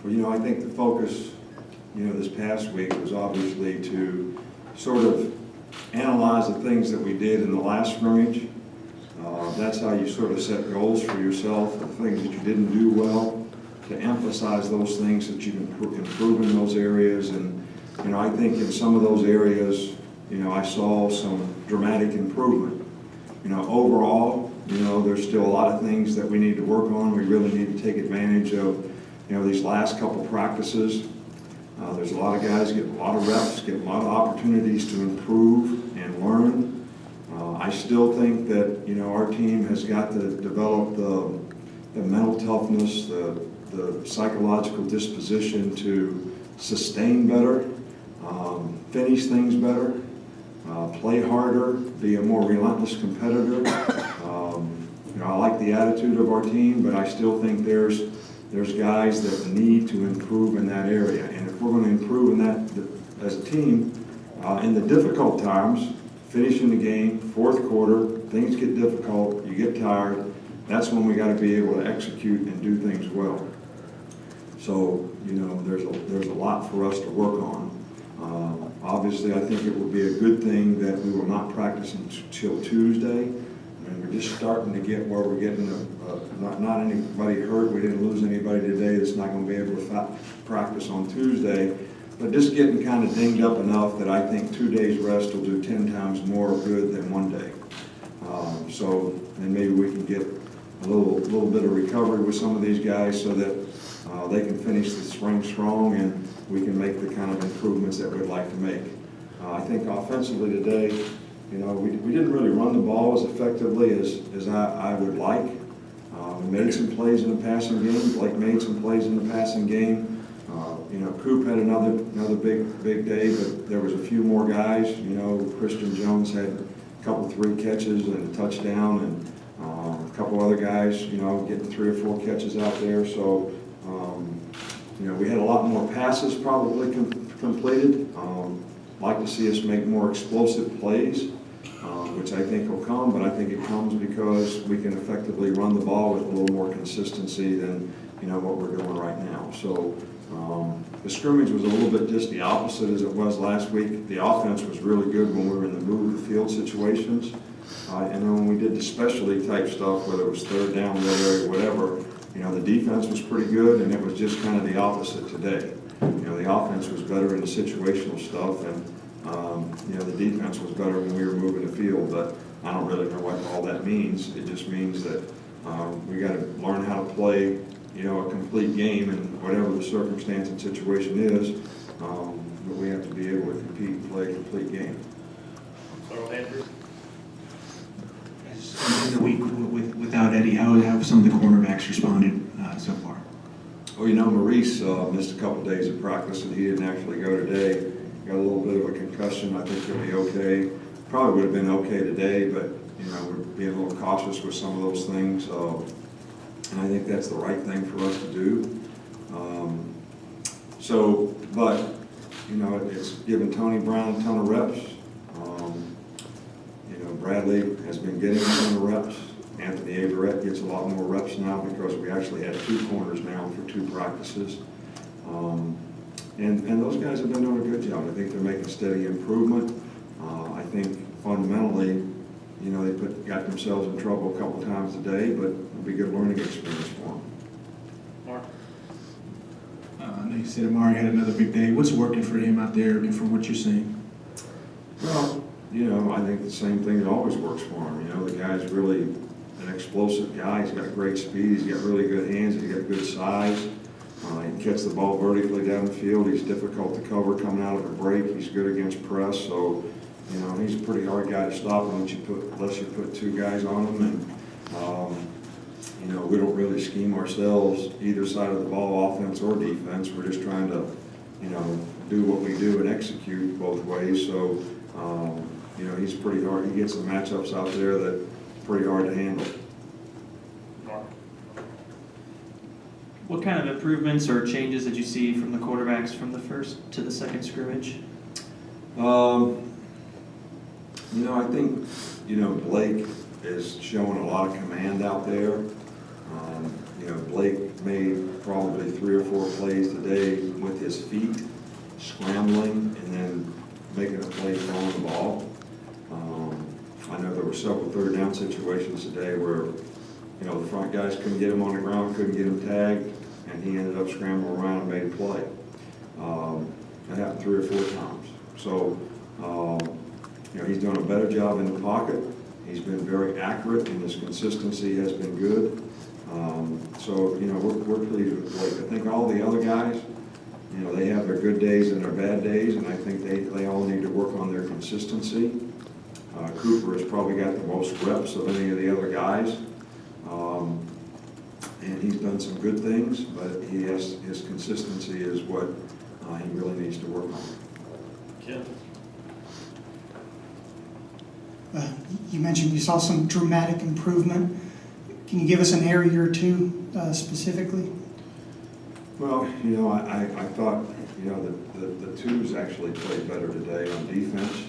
Well, I think the focus, this past week was obviously to sort of analyze the things that we did in the last scrimmage. That's how you sort of set goals for yourself, the things that you didn't do well, to emphasize those things that you can improve in those areas. And, I think in some of those areas, I saw some dramatic improvement. Overall, there's still a lot of things that we need to work on. We really need to take advantage of, these last couple practices. There's a lot of guys getting a lot of reps, getting a lot of opportunities to improve and learn. I still think that, our team has got to develop the mental toughness, the psychological disposition to sustain better, finish things better, play harder, be a more relentless competitor. I like the attitude of our team, but I still think there's guys that need to improve in that area. And if we're going to improve in that as a team, in the difficult times, finishing the game, fourth quarter, things get difficult, you get tired, that's when we got to be able to execute and do things well. So, there's a lot for us to work on. Obviously, I think it would be a good thing that we will not practice until Tuesday. And we're just starting to get where we're getting not anybody hurt. We didn't lose anybody today that's not going to be able to practice on Tuesday. But just getting kind of dinged up enough that I think 2 days rest will do 10 times more good than 1 day. And maybe we can get a little bit of recovery with some of these guys so that they can finish the spring strong and we can make the kind of improvements that we'd like to make. I think offensively today, we didn't really run the ball as effectively as I would like. We made some plays in the passing game. Blake made some plays in the passing game. Coop had another big day, but there was a few more guys. Christian Jones had a couple 3 catches and a touchdown, and a couple other guys, getting 3 or 4 catches out there. So, we had a lot more passes probably completed. Like to see us make more explosive plays, which I think will come, but I think it comes because we can effectively run the ball with a little more consistency than, what we're doing right now. So, the scrimmage was a little bit just the opposite as it was last week. The offense was really good when we were in the move the field situations. And then when we did the specialty type stuff, whether it was third down, red area, whatever, the defense was pretty good, and it was just kind of the opposite today. The offense was better in the situational stuff, and, the defense was better when we were moving the field. But I don't really know what all that means. It just means that we got to learn how to play a complete game in whatever the circumstance and situation is, but we have to be able to compete and play a complete game. In the week without Eddie, how have some of the cornerbacks responded so far? Well, Maurice missed a couple days of practice, and he didn't actually go today. Got a little bit of a concussion. I think he'll be okay. Probably would have been okay today, but we're being a little cautious with some of those things. And I think that's the right thing for us to do. But it's given Tony Brown a ton of reps. Bradley has been getting a ton of reps. Anthony Averett gets a lot more reps now because we actually had 2 corners now for 2 practices. And those guys have been doing a good job. I think they're making steady improvement. I think fundamentally, they got themselves in trouble a couple times today, but it'll be a good learning experience for them. Mark? I know you said Amari had another big day. What's working for him out there and from what you're seeing? Well, I think the same thing that always works for him. The guy's really an explosive guy. He's got great speed. He's got really good hands. He's got good size. He can catch the ball vertically down the field. He's difficult to cover coming out of a break. He's good against press. So, he's a pretty hard guy to stop unless you put 2 guys on him. And, we don't really scheme ourselves either side of the ball, offense or defense. We're just trying to, do what we do and execute both ways. So, he's pretty hard. He gets some matchups out there that are pretty hard to handle. What kind of improvements or changes did you see from the quarterbacks from the first to the second scrimmage? I think, Blake is showing a lot of command out there. Blake made probably 3 or 4 plays today with his feet, scrambling, and then making a play throwing the ball. I know there were several third down situations today where, you know, the front guys couldn't get him on the ground, couldn't get him tagged, and he ended up scrambling around and made a play. That happened 3 or 4 times. So, you know, he's doing a better job in the pocket. He's been very accurate, and his consistency has been good. So, you know, we're pleased with Blake. I think all the other guys, you know, they have their good days and their bad days, and I think they all need to work on their consistency. Cooper has probably got the most reps of any of the other guys. And he's done some good things, but his consistency is what he really needs to work on. Kim? You mentioned you saw some dramatic improvement. Can you give us an area or two specifically? Well, you know, I thought, you know, the twos actually played better today on defense.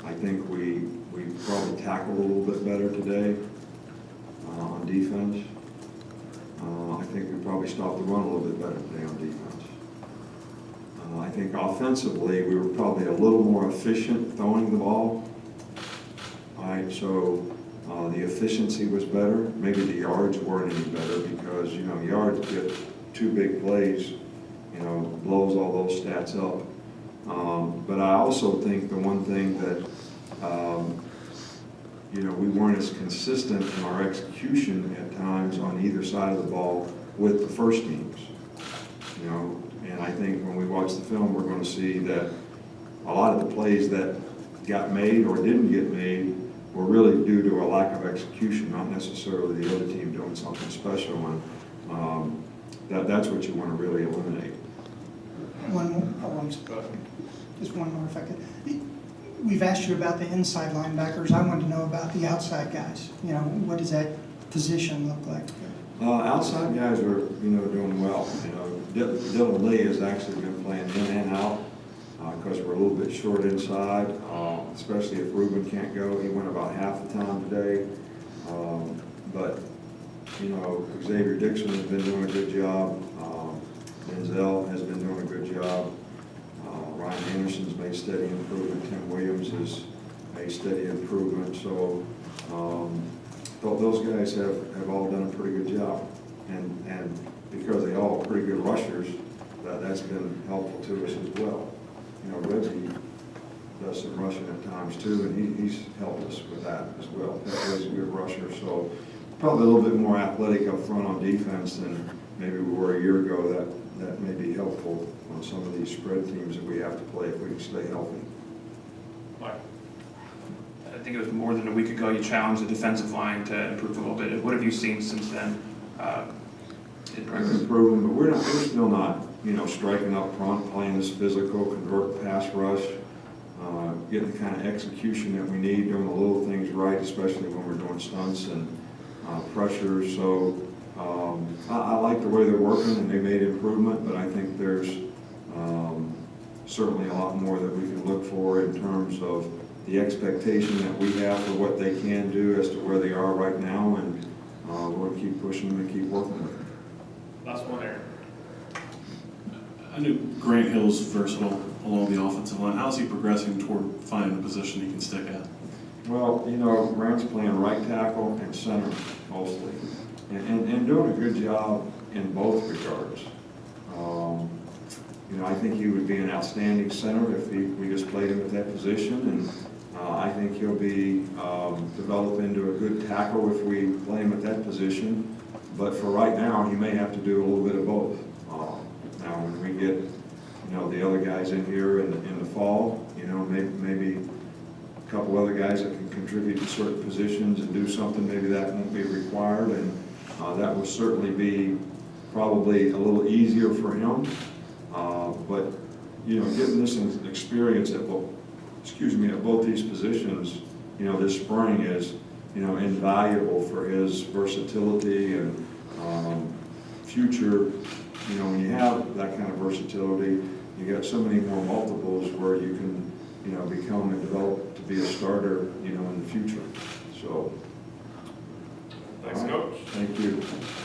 I think we probably tackled a little bit better today on defense. I think we probably stopped the run a little bit better today on defense. I think offensively, we were probably a little more efficient throwing the ball. All right, so the efficiency was better. Maybe the yards weren't any better because, you know, yards get 2 big plays, you know, blows all those stats up. But I also think the one thing that, you know, we weren't as consistent in our execution at times on either side of the ball with the first teams, you know. And I think when we watch the film, we're going to see that a lot of the plays that got made or didn't get made were really due to a lack of execution, not necessarily the other team doing something special. And that's what you want to really eliminate. One more. Oh, I'm sorry. Just one more if I could. We've asked you about the inside linebackers. I wanted to know about the outside guys. You know, what does that position look like? Outside guys are, you know, doing well. You know, Dylan Lee has actually been playing in and out because we're a little bit short inside, especially if Ruben can't go. He went about half the time today. But, you know, Xavier Dixon has been doing a good job. Denzel has been doing a good job. Ryan Anderson's made steady improvement. Tim Williams has made steady improvement. So those guys have all done a pretty good job. And because they all are pretty good rushers, that's been helpful to us as well. You know, Reggie does some rushing at times too, and he's helped us with that as well. He's a good rusher. So probably a little bit more athletic up front on defense than maybe we were a year ago. That may be helpful on some of these spread teams that we have to play if we can stay healthy. Right. I think it was more than a week ago you challenged the defensive line to improve a little bit. What have you seen since then in practice? Improving, but we're still not, you know, striking up front, playing this physical, convert pass rush, getting the kind of execution that we need, doing the little things right, especially when we're doing stunts and pressure. So I like the way they're working, and they made improvement, but I think there's certainly a lot more that we can look for in terms of the expectation that we have for what they can do as to where they are right now, and we're going to keep pushing them and keep working with them. Last one, Aaron. I knew Grant Hill's versatile along the offensive line. How's he progressing toward finding a position he can stick at? Well, you know, Grant's playing right tackle and center mostly, and doing a good job in both regards. You know, I think he would be an outstanding center if we just played him at that position, and I think he'll be developed into a good tackle if we play him at that position. But for right now, he may have to do a little bit of both. Now, when we get, you know, the other guys in here in the fall, you know, maybe a couple other guys that can contribute to certain positions and do something, maybe that won't be required, and that will certainly be probably a little easier for him. But, you know, getting this experience at both these positions, you know, this spring is, you know, invaluable for his versatility and future. You know, when you have that kind of versatility, you got so many more multiples where you can, you know, become and develop to be a starter, you know, in the future. So. Thanks, Coach. Thank you.